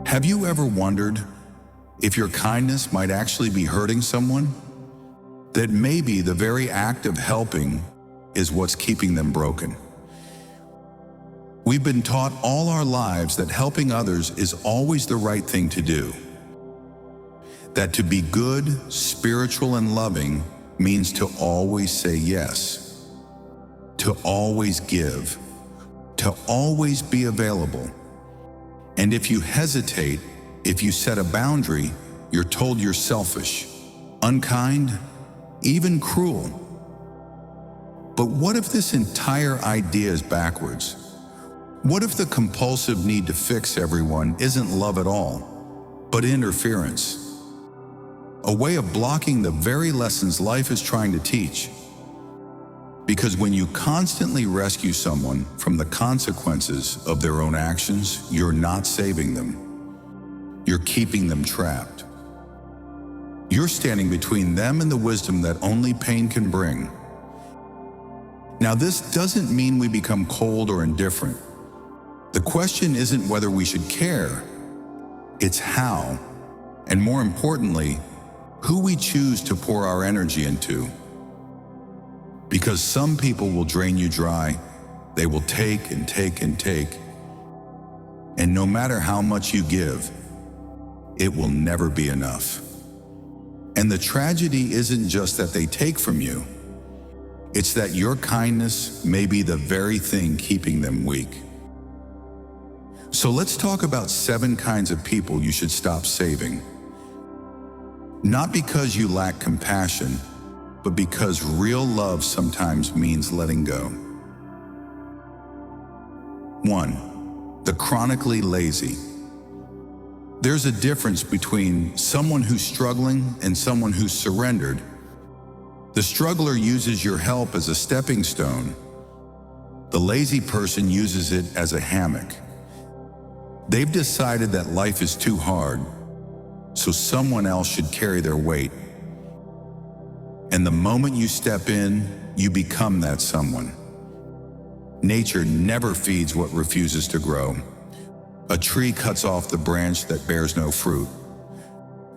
Have you ever wondered if your kindness might actually be hurting someone? That maybe the very act of helping is what's keeping them broken. We've been taught all our lives that helping others is always the right thing to do. That to be good, spiritual, and loving means to always say yes, to always give, to always be available. And if you hesitate, if you set a boundary, you're told you're selfish, unkind, even cruel. But what if this entire idea is backwards? What if the compulsive need to fix everyone isn't love at all, but interference? A way of blocking the very lessons life is trying to teach. Because when you constantly rescue someone from the consequences of their own actions, you're not saving them. You're keeping them trapped. You're standing between them and the wisdom that only pain can bring. Now, this doesn't mean we become cold or indifferent. The question isn't whether we should care, it's how, and more importantly, who we choose to pour our energy into. Because some people will drain you dry, they will take and take and take, and no matter how much you give, it will never be enough. And the tragedy isn't just that they take from you, it's that your kindness may be the very thing keeping them weak. So let's talk about 7 kinds of people you should stop saving. Not because you lack compassion, but because real love sometimes means letting go. 1. The chronically lazy. There's a difference between someone who's struggling and someone who's surrendered. The struggler uses your help as a stepping stone. The lazy person uses it as a hammock. They've decided that life is too hard, so someone else should carry their weight. And the moment you step in, you become that someone. Nature never feeds what refuses to grow. A tree cuts off the branch that bears no fruit,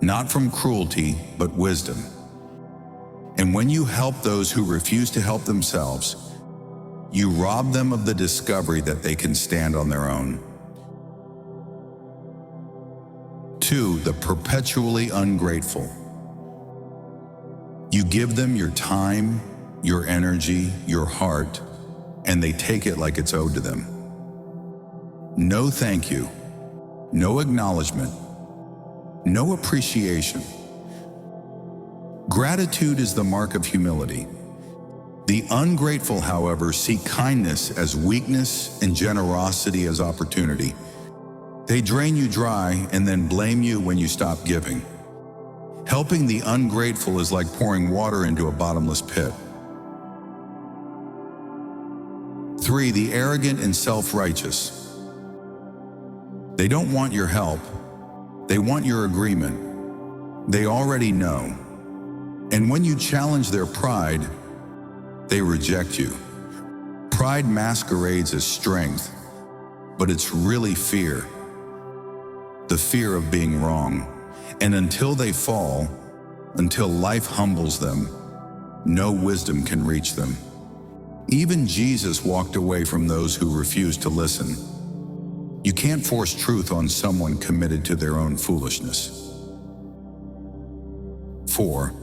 not from cruelty, but wisdom. And when you help those who refuse to help themselves, you rob them of the discovery that they can stand on their own. 2. The perpetually ungrateful. You give them your time, your energy, your heart, and they take it like it's owed to them. No thank you, no acknowledgement, no appreciation. Gratitude is the mark of humility. The ungrateful, however, see kindness as weakness and generosity as opportunity. They drain you dry and then blame you when you stop giving. Helping the ungrateful is like pouring water into a bottomless pit. 3. The arrogant and self-righteous. They don't want your help. They want your agreement. They already know. And when you challenge their pride, they reject you. Pride masquerades as strength, but it's really fear. The fear of being wrong. And until they fall, until life humbles them, no wisdom can reach them. Even Jesus walked away from those who refused to listen. You can't force truth on someone committed to their own foolishness. 4.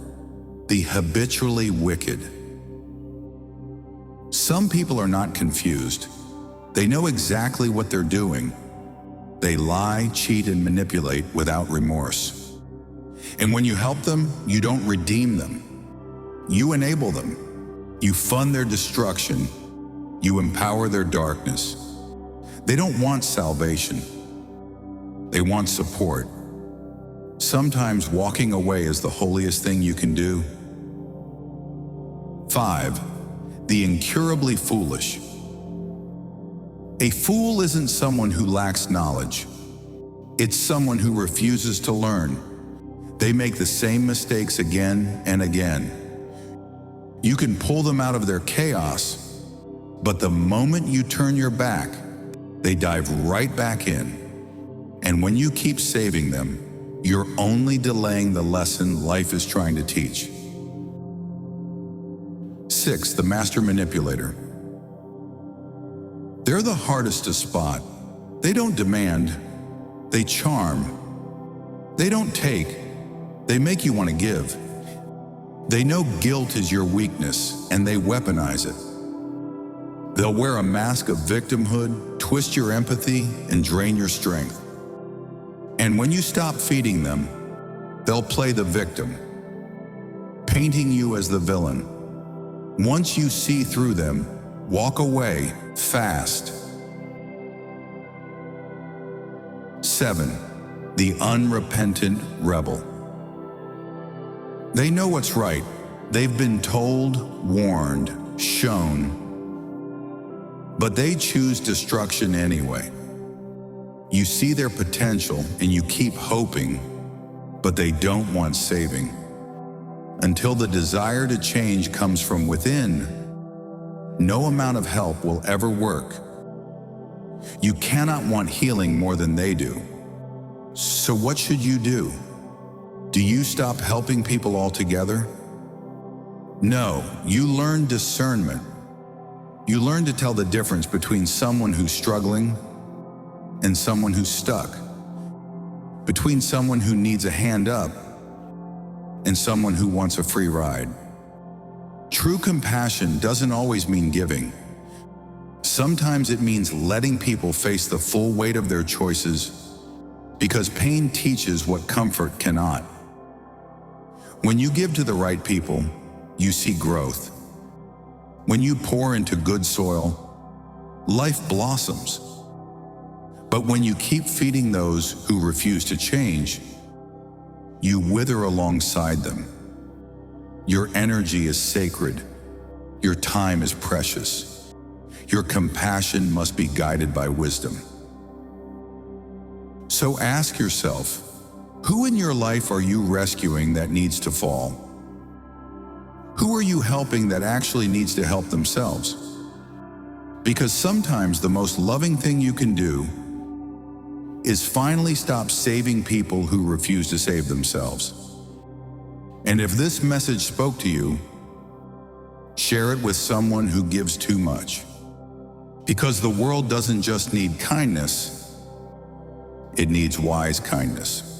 The habitually wicked. Some people are not confused. They know exactly what they're doing. They lie, cheat, and manipulate without remorse. And when you help them, you don't redeem them. You enable them. You fund their destruction. You empower their darkness. They don't want salvation. They want support. Sometimes walking away is the holiest thing you can do. 5. The incurably foolish. A fool isn't someone who lacks knowledge. It's someone who refuses to learn. They make the same mistakes again and again. You can pull them out of their chaos, but the moment you turn your back, they dive right back in. And when you keep saving them, you're only delaying the lesson life is trying to teach. 6. The master manipulator. They're the hardest to spot. They don't demand, they charm. They don't take, they make you want to give. They know guilt is your weakness, and they weaponize it. They'll wear a mask of victimhood, twist your empathy, and drain your strength. And when you stop feeding them, they'll play the victim, painting you as the villain. Once you see through them, walk away fast. 7. The unrepentant rebel. They know what's right. They've been told, warned, shown, but they choose destruction anyway. You see their potential and you keep hoping, but they don't want saving. Until the desire to change comes from within, no amount of help will ever work. You cannot want healing more than they do. So what should you do? Do you stop helping people altogether? No, you learn discernment. You learn to tell the difference between someone who's struggling and someone who's stuck, between someone who needs a hand up and someone who wants a free ride. True compassion doesn't always mean giving. Sometimes it means letting people face the full weight of their choices, because pain teaches what comfort cannot. When you give to the right people, you see growth. When you pour into good soil, life blossoms. But when you keep feeding those who refuse to change, you wither alongside them. Your energy is sacred. Your time is precious. Your compassion must be guided by wisdom. So ask yourself, who in your life are you rescuing that needs to fall? Who are you helping that actually needs to help themselves? Because sometimes the most loving thing you can do is finally stop saving people who refuse to save themselves. And if this message spoke to you, share it with someone who gives too much. Because the world doesn't just need kindness, it needs wise kindness.